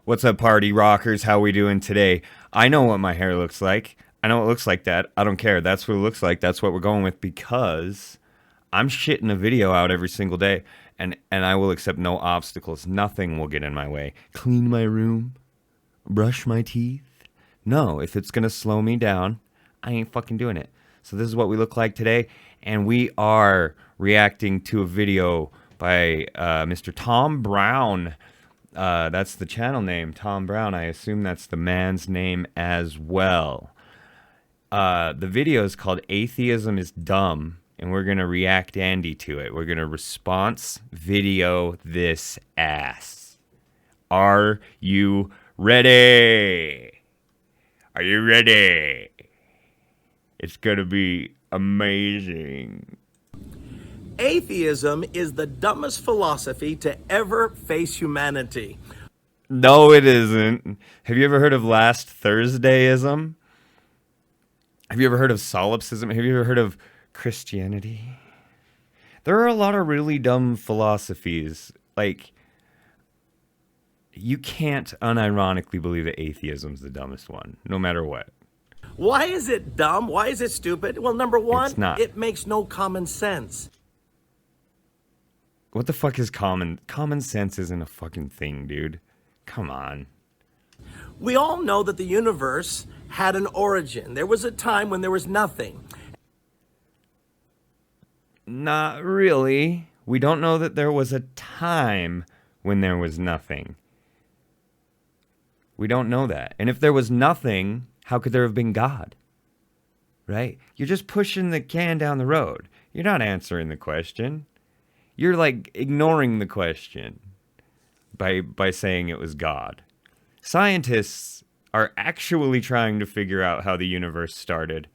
What's up, party rockers? How we doing today? I know what my hair looks like. I know it looks like that. I don't care. That's what it looks like. That's what we're going with because I'm shitting a video out every single day, and I will accept no obstacles. Nothing will get in my way. Clean my room, brush my teeth. No, if it's going to slow me down, I ain't fucking doing it. So this is what we look like today, and we are reacting to a video by Mr. Tom Brown. That's the channel name, Tom Brown. I assume that's the man's name as well. The video is called Atheism is Dumb, and we're going to react Andy to it. We're going to response video this ass. Are you ready? Are you ready? It's going to be amazing. Atheism is the dumbest philosophy to ever face humanity. No, it isn't. Have you ever heard of last Thursdayism? Have you ever heard of solipsism? Have you ever heard of Christianity? There are a lot of really dumb philosophies. Like, you can't unironically believe that atheism's the dumbest one, no matter what. Why is it dumb? Why is it stupid? Well, number one, It's not. it makes no common sense. What the fuck is common? Common sense isn't a fucking thing, dude. Come on. We all know that the universe had an origin. There was a time when there was nothing. Not really. We don't know that there was a time when there was nothing. We don't know that. And if there was nothing, how could there have been God? Right? You're just pushing the can down the road. You're not answering the question. You're like ignoring the question by saying it was God. Scientists are actually trying to figure out how the universe started.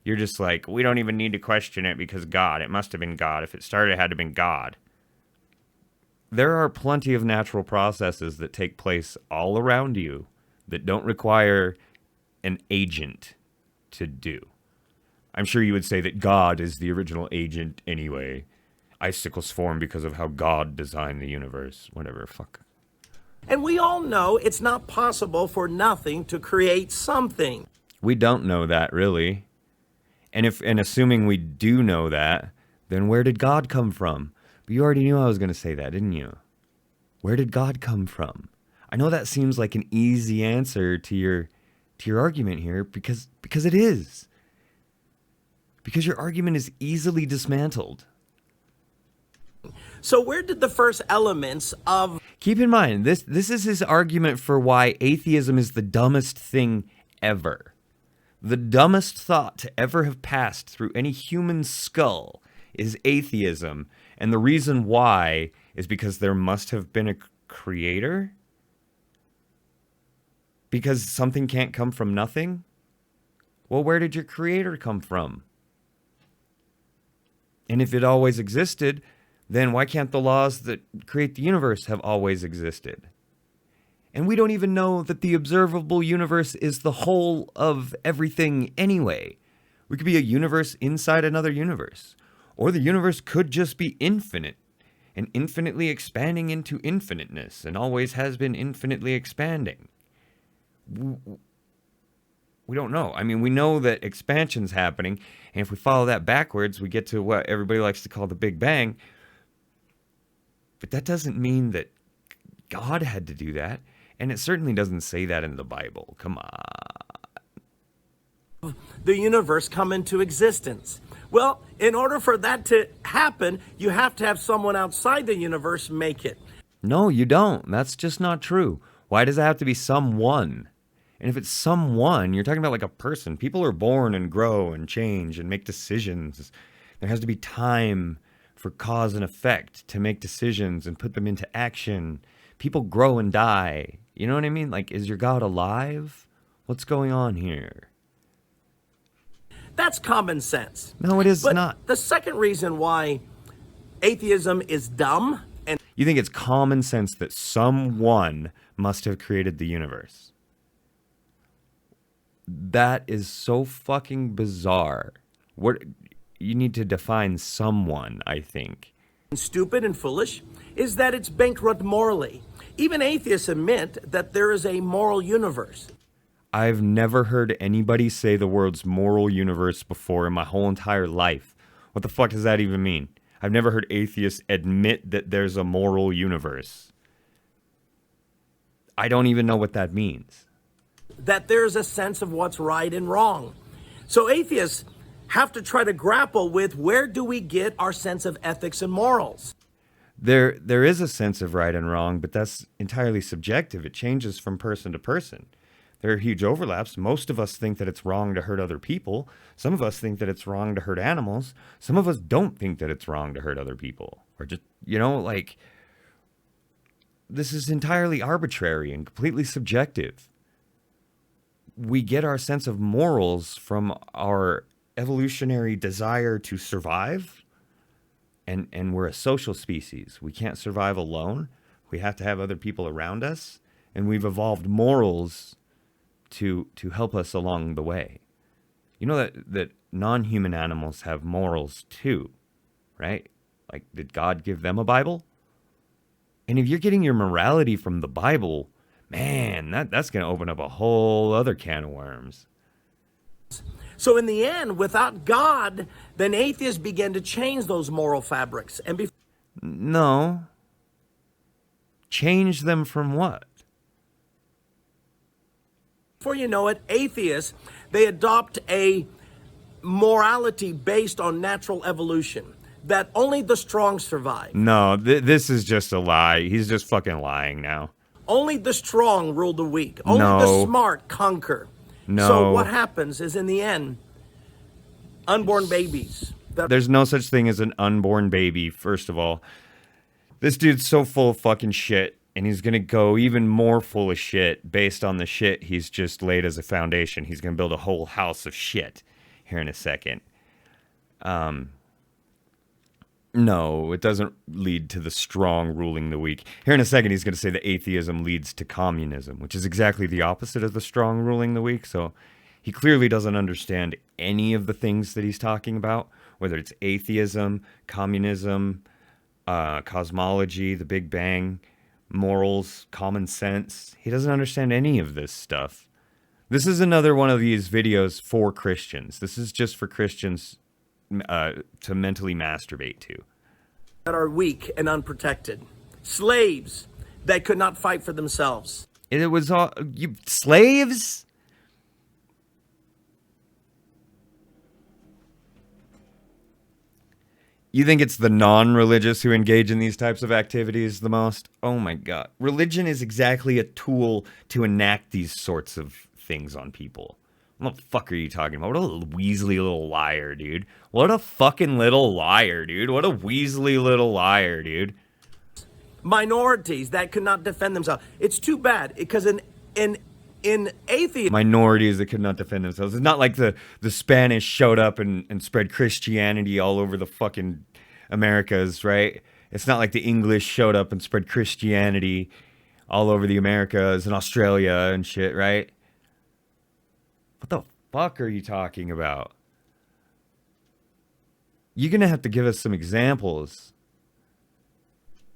You're just like, we don't even need to question it because God, it must have been God. If it started, it had to have been God. There are plenty of natural processes that take place all around you that don't require an agent to do. I'm sure you would say that God is the original agent anyway. Icicles form because of how God designed the universe. Whatever, fuck. And we all know it's not possible for nothing to create something. We don't know that, really. And assuming we do know that, then where did God come from? But you already knew I was going to say that, didn't you? Where did God come from? I know that seems like an easy answer to your argument here because it is. Because your argument is easily dismantled. So where did the first elements of... Keep in mind, this is his argument for why atheism is the dumbest thing ever. The dumbest thought to ever have passed through any human skull is atheism. And the reason why is because there must have been a creator? Because something can't come from nothing? Well, where did your creator come from? And if it always existed, then why can't the laws that create the universe have always existed? And we don't even know that the observable universe is the whole of everything anyway. We could be a universe inside another universe. Or the universe could just be infinite and infinitely expanding into infiniteness and always has been infinitely expanding. We don't know. I mean, we know that expansion's happening, and if we follow that backwards, we get to what everybody likes to call the Big Bang. But that doesn't mean that God had to do that, and it certainly doesn't say that in the Bible. Come on. the universe come into existence? Well, in order for that to happen, you have to have someone outside the universe make it. No, you don't. That's just not true. Why does it have to be someone? And if it's someone, you're talking about like a person. People are born and grow and change and make decisions. There has to be time for cause and effect to make decisions and put them into action. People grow and die. You know what I mean? Like, is your God alive? What's going on here? That's common sense. No, it is But not. the second reason why atheism is dumb and You think it's common sense that someone must have created the universe? That is so fucking bizarre. What you need to define someone, I think. stupid and foolish is that it's bankrupt morally. Even atheists admit that there is a moral universe. I've never heard anybody say the words moral universe before in my whole entire life. What the fuck does that even mean? I've never heard atheists admit that there's a moral universe. I don't even know what that means. That there's a sense of what's right and wrong. So atheists have to try to grapple with, where do we get our sense of ethics and morals? There is a sense of right and wrong, but that's entirely subjective. It changes from person to person. There are huge overlaps. Most of us think that it's wrong to hurt other people. Some of us think that it's wrong to hurt animals. Some of us don't think that it's wrong to hurt other people. Or just, like, this is entirely arbitrary and completely subjective. We get our sense of morals from our evolutionary desire to survive. And we're a social species. We can't survive alone. We have to have other people around us. And we've evolved morals to help us along the way. You know that non-human animals have morals too, right? Like, did God give them a Bible? And if you're getting your morality from the Bible, man, that's going to open up a whole other can of worms. So in the end, without God, then atheists began to change those moral fabrics. And No. Change them from what? before you know it, atheists, they adopt a morality based on natural evolution, that only the strong survive. No, this is just a lie. He's just fucking lying now. Only the strong rule the weak. Only No. the smart conquer. No. So what happens is, in the end, unborn babies. There's no such thing as an unborn baby, first of all. This dude's so full of fucking shit, and he's going to go even more full of shit based on the shit he's just laid as a foundation. He's going to build a whole house of shit here in a second. No, it doesn't lead to the strong ruling the weak. Here in a second, he's going to say that atheism leads to communism, which is exactly the opposite of the strong ruling the weak. So he clearly doesn't understand any of the things that he's talking about, whether it's atheism, communism, cosmology, the Big Bang, morals, common sense. He doesn't understand any of this stuff. This is another one of these videos for Christians. This is just for Christians to mentally masturbate to. That are weak and unprotected. Slaves that could not fight for themselves. It was all slaves? You think it's the non-religious who engage in these types of activities the most? Oh my God. Religion is exactly a tool to enact these sorts of things on people. What the fuck are you talking about? What a weaselly little liar, dude. What a fucking little liar, dude. What a weaselly little liar, dude. Minorities that could not defend themselves. It's too bad, because in atheism, minorities that could not defend themselves. It's not like the Spanish showed up and spread Christianity all over the fucking Americas, right? It's not like the English showed up and spread Christianity all over the Americas and Australia and shit, right? What the fuck are you talking about? You're going to have to give us some examples.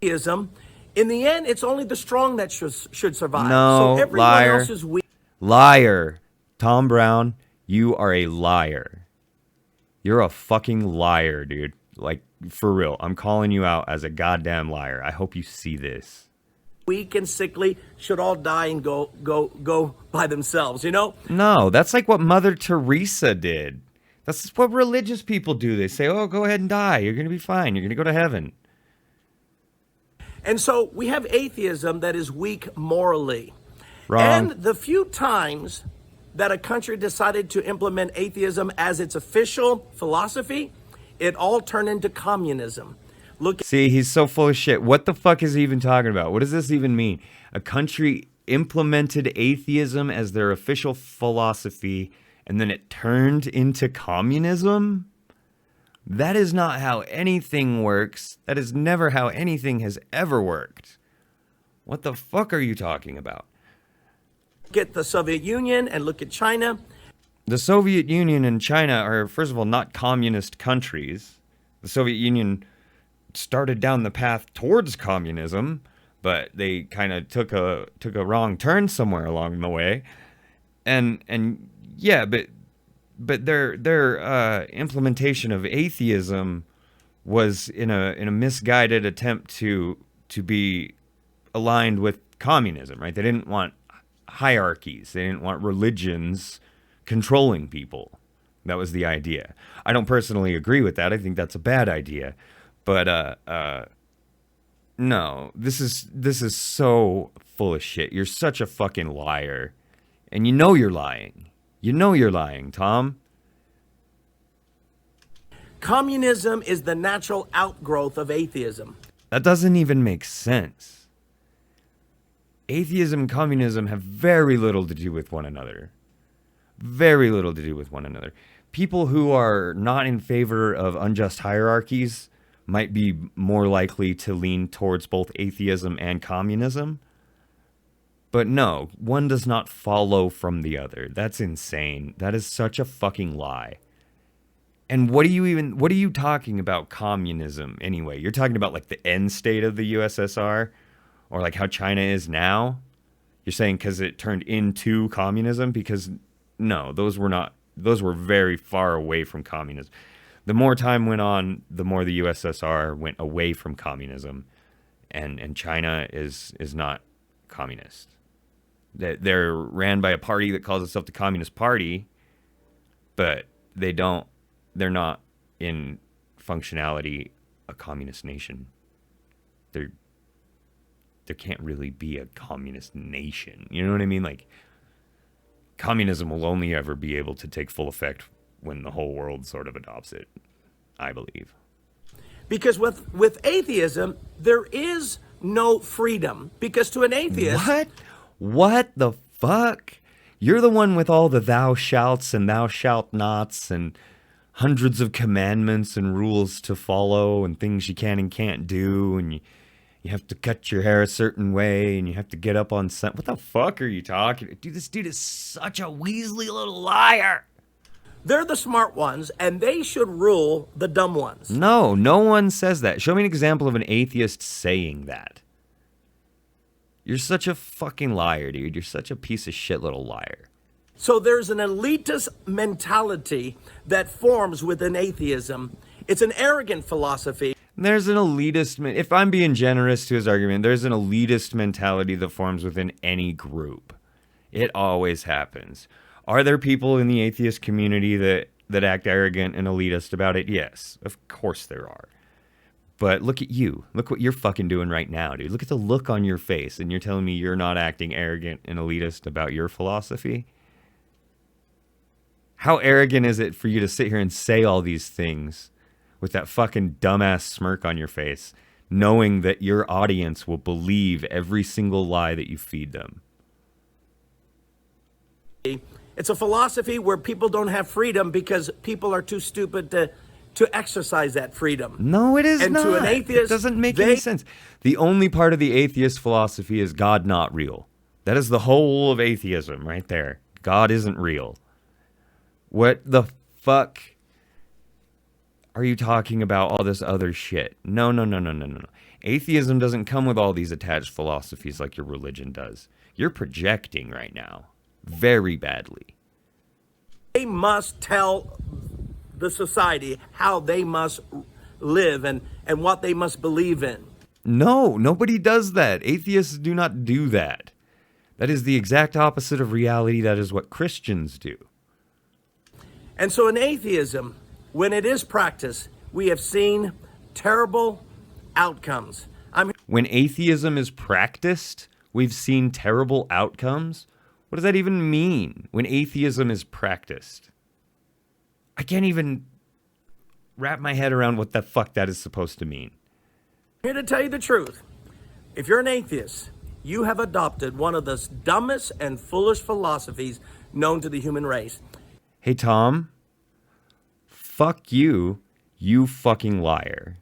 in the end, it's only the strong that should survive. No, so everyone liar. else is weak. Liar. Tom Brown, you are a liar. You're a fucking liar, dude. Like, for real. I'm calling you out as a goddamn liar. I hope you see this. Weak and sickly should all die and go by themselves, you know? No, that's like what Mother Teresa did. That's what religious people do. They say, oh, go ahead and die. You're going to be fine. You're going to go to heaven. And so we have atheism that is weak morally. Wrong. And the few times that a country decided to implement atheism as its official philosophy, it all turned into communism. See, he's so full of shit. What the fuck is he even talking about? What does this even mean? A country implemented atheism as their official philosophy, and then it turned into communism? That is not how anything works. That is never how anything has ever worked. What the fuck are you talking about? Look at the Soviet Union and look at China. The Soviet Union and China are, first of all, not communist countries. The Soviet Union started down the path towards communism, but they kind of took a wrong turn somewhere along the way. And yeah, but their implementation of atheism was in a misguided attempt to be aligned with communism, right? They didn't want hierarchies. They didn't want religions controlling people. That was the idea. I don't personally agree with that. I think that's a bad idea. But no, this is so full of shit. You're such a fucking liar. And you know you're lying. You know you're lying, Tom. Communism is the natural outgrowth of atheism. That doesn't even make sense. Atheism and communism have very little to do with one another. Very little to do with one another. People who are not in favor of unjust hierarchies might be more likely to lean towards both atheism and communism. But no, one does not follow from the other. That's insane. That is such a fucking lie. And what are you talking about communism anyway? You're talking about like the end state of the USSR or like how China is now? You're saying because it turned into communism? Because no, those were very far away from communism. The more time went on, the more the USSR went away from communism, and China is not communist. They're ran by a party that calls itself the Communist Party, but they're not in functionality a communist nation. There can't really be a communist nation. You know what I mean? Like, communism will only ever be able to take full effect when the whole world sort of adopts it, I believe. Because with atheism, there is no freedom. Because to an atheist... What the fuck? You're the one with all the thou shalts and thou shalt nots and hundreds of commandments and rules to follow and things you can and can't do, and you have to cut your hair a certain way and you have to get up on set. What the fuck are you talking? Dude, this dude is such a weaselly little liar. They're the smart ones, and they should rule the dumb ones. No one says that. Show me an example of an atheist saying that. You're such a fucking liar, dude. You're such a piece of shit little liar. So there's an elitist mentality that forms within atheism. It's an arrogant philosophy. There's an elitist, if I'm being generous to his argument, there's an elitist mentality that forms within any group. It always happens. Are there people in the atheist community that act arrogant and elitist about it? Yes, of course there are. But look at you. Look what you're fucking doing right now, dude. Look at the look on your face, and you're telling me you're not acting arrogant and elitist about your philosophy? How arrogant is it for you to sit here and say all these things with that fucking dumbass smirk on your face, knowing that your audience will believe every single lie that you feed them? It's a philosophy where people don't have freedom because people are too stupid to exercise that freedom. No, it is and not. To an atheist, it doesn't make any sense. The only part of the atheist philosophy is God not real. That is the whole of atheism right there. God isn't real. What the fuck are you talking about all this other shit? No. Atheism doesn't come with all these attached philosophies like your religion does. You're projecting right now. Very badly. They must tell the society how they must live and what they must believe in. No, nobody does that. Atheists do not do that. That is the exact opposite of reality. That is what Christians do. And so in atheism, when it is practiced, we have seen terrible outcomes. When atheism is practiced, we've seen terrible outcomes? What does that even mean, when atheism is practiced? I can't even wrap my head around what the fuck that is supposed to mean. Here to tell you the truth. If you're an atheist, you have adopted one of the dumbest and foolish philosophies known to the human race. Hey, Tom. Fuck you, you fucking liar.